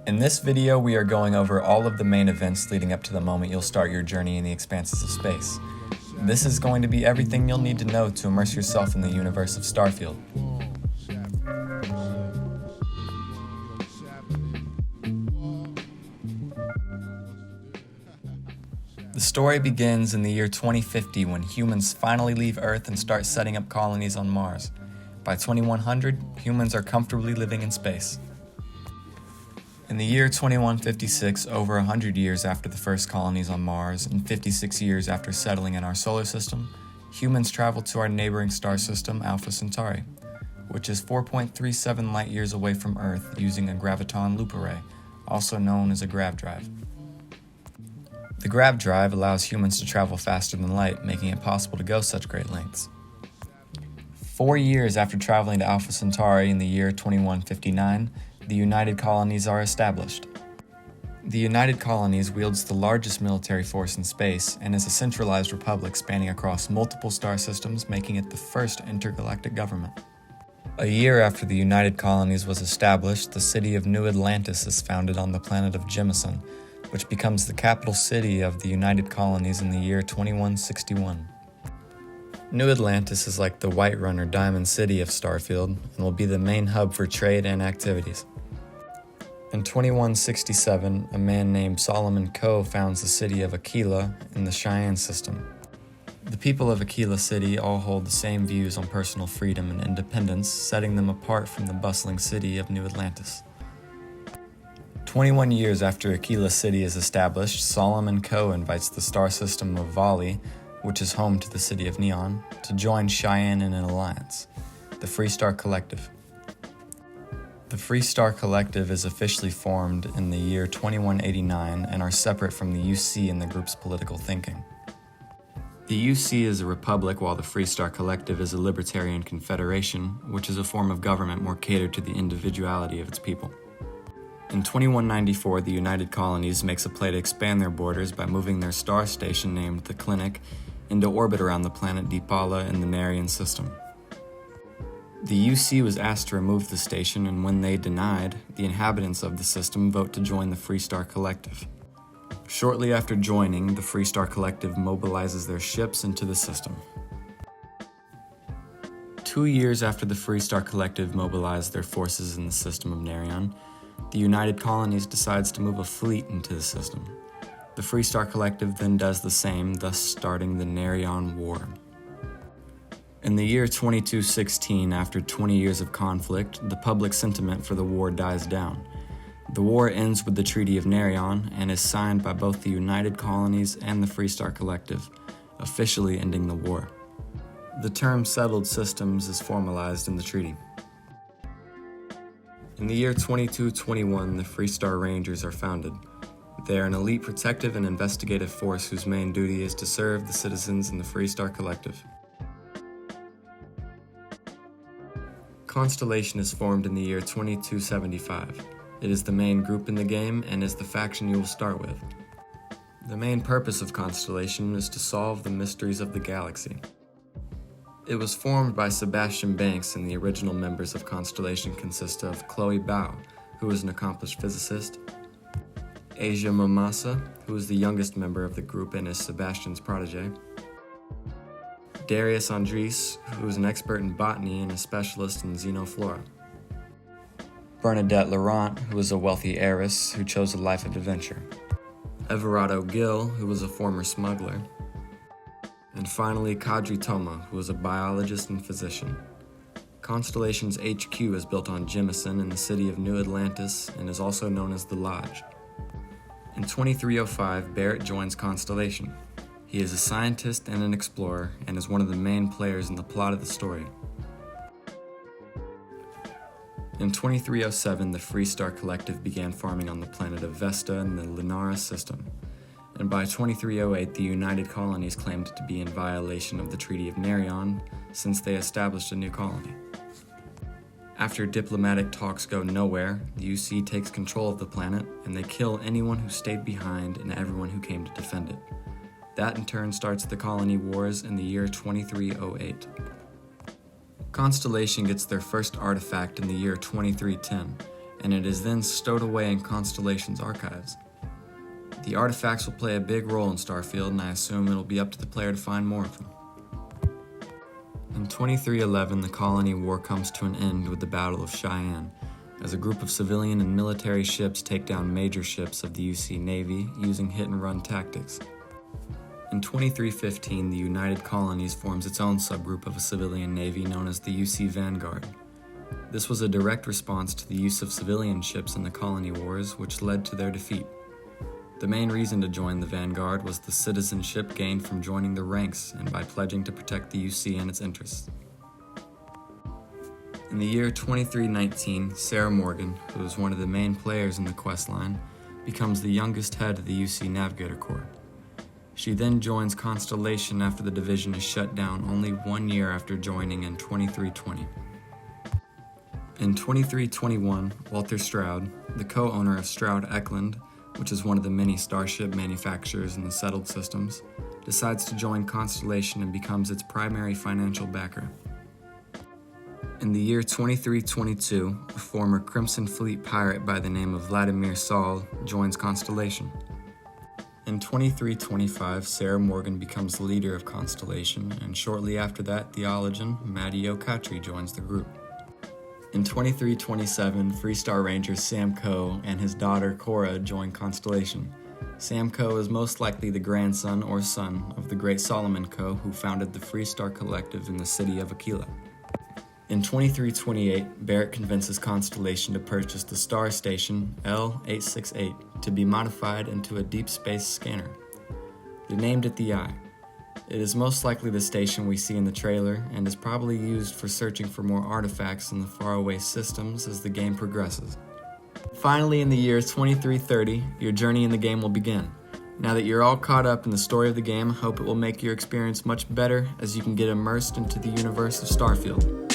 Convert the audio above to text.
In this video, we are going over all of the main events leading up to the moment you'll start your journey in the expanses of space. This is going to be everything you'll need to know to immerse yourself in the universe of Starfield. The story begins in the year 2050 when humans finally leave Earth and start setting up colonies on Mars. By 2100, humans are comfortably living in space. In the year 2156, over 100 years after the first colonies on Mars and 56 years after settling in our solar system, humans travel to our neighboring star system, Alpha Centauri, which is 4.37 light-years away from Earth using a graviton loop array, also known as a grav drive. The grav drive allows humans to travel faster than light, making it possible to go such great lengths. 4 years after traveling to Alpha Centauri in the year 2159, the United Colonies are established. The United Colonies wields the largest military force in space and is a centralized republic spanning across multiple star systems, making it the first intergalactic government. A year after the United Colonies was established, the city of New Atlantis is founded on the planet of Jemison, which becomes the capital city of the United Colonies in the year 2161. New Atlantis is like the Whiterun or Diamond City of Starfield and will be the main hub for trade and activities. In 2167, a man named Solomon Coe founds the city of Aquila in the Cheyenne system. The people of Aquila City all hold the same views on personal freedom and independence, setting them apart from the bustling city of New Atlantis. 21 years after Aquila City is established, Solomon Coe invites the star system of Vali, which is home to the city of Neon, to join Cheyenne in an alliance, the Free Star Collective. The Free Star Collective is officially formed in the year 2189 and are separate from the UC in the group's political thinking. The UC is a republic while the Free Star Collective is a libertarian confederation, which is a form of government more catered to the individuality of its people. In 2194, the United Colonies makes a play to expand their borders by moving their star station named the Clinic into orbit around the planet Deepala in the Marian system. The UC was asked to remove the station, and when they denied, the inhabitants of the system vote to join the Free Star Collective. Shortly after joining, the Free Star Collective mobilizes their ships into the system. 2 years after the Free Star Collective mobilized their forces in the system of Nerion, the United Colonies decides to move a fleet into the system. The Free Star Collective then does the same, thus starting the Nerion War. In the year 2216, after 20 years of conflict, the public sentiment for the war dies down. The war ends with the Treaty of Nerion and is signed by both the United Colonies and the Free Star Collective, officially ending the war. The term settled systems is formalized in the treaty. In the year 2221, the Free Star Rangers are founded. They are an elite protective and investigative force whose main duty is to serve the citizens in the Free Star Collective. Constellation is formed in the year 2275. It is the main group in the game and is the faction you will start with. The main purpose of Constellation is to solve the mysteries of the galaxy. It was formed by Sebastian Banks, and the original members of Constellation consist of Chloe Bao, who is an accomplished physicist, Asia Mamasa, who is the youngest member of the group and is Sebastian's protege, Darius Andres, who is an expert in botany and a specialist in xenoflora, Bernadette Laurent, who is a wealthy heiress who chose a life of adventure, Everardo Gill, who was a former smuggler, and finally Kadri Toma, who is a biologist and physician. Constellation's HQ is built on Jemison in the city of New Atlantis and is also known as the Lodge. In 2305, Barrett joins Constellation. He is a scientist and an explorer and is one of the main players in the plot of the story. In 2307, the Free Star Collective began farming on the planet of Vesta in the Lunara system, and by 2308, the United Colonies claimed to be in violation of the Treaty of Nerion since they established a new colony. After diplomatic talks go nowhere, the UC takes control of the planet, and they kill anyone who stayed behind and everyone who came to defend it. That in turn starts the colony wars in the year 2308. Constellation gets their first artifact in the year 2310, and it is then stowed away in Constellation's archives. The artifacts will play a big role in Starfield, and I assume it'll be up to the player to find more of them. In 2311, the colony war comes to an end with the Battle of Cheyenne, as a group of civilian and military ships take down major ships of the UC Navy using hit-and-run tactics. In 2315, the United Colonies forms its own subgroup of a civilian navy known as the UC Vanguard. This was a direct response to the use of civilian ships in the colony wars, which led to their defeat. The main reason to join the Vanguard was the citizenship gained from joining the ranks and by pledging to protect the UC and its interests. In the year 2319, Sarah Morgan, who is one of the main players in the questline, becomes the youngest head of the UC Navigator Corps. She then joins Constellation after the division is shut down only 1 year after joining in 2320. In 2321, Walter Stroud, the co-owner of Stroud Eklund, which is one of the many starship manufacturers in the settled systems, decides to join Constellation and becomes its primary financial backer. In the year 2322, a former Crimson Fleet pirate by the name of Vladimir Saul joins Constellation. In 2325, Sarah Morgan becomes the leader of Constellation, and shortly after that, theologian Matty O'Catry joins the group. In 2327, Freestar Ranger Sam Coe and his daughter Cora join Constellation. Sam Coe is most likely the grandson or son of the great Solomon Coe, who founded the Freestar Collective in the city of Aquila. In 2328, Barrett convinces Constellation to purchase the star station L868 to be modified into a deep space scanner. They named it the Eye. It is most likely the station we see in the trailer and is probably used for searching for more artifacts in the faraway systems as the game progresses. Finally, in the year 2330, your journey in the game will begin. Now that you're all caught up in the story of the game, I hope it will make your experience much better as you can get immersed into the universe of Starfield.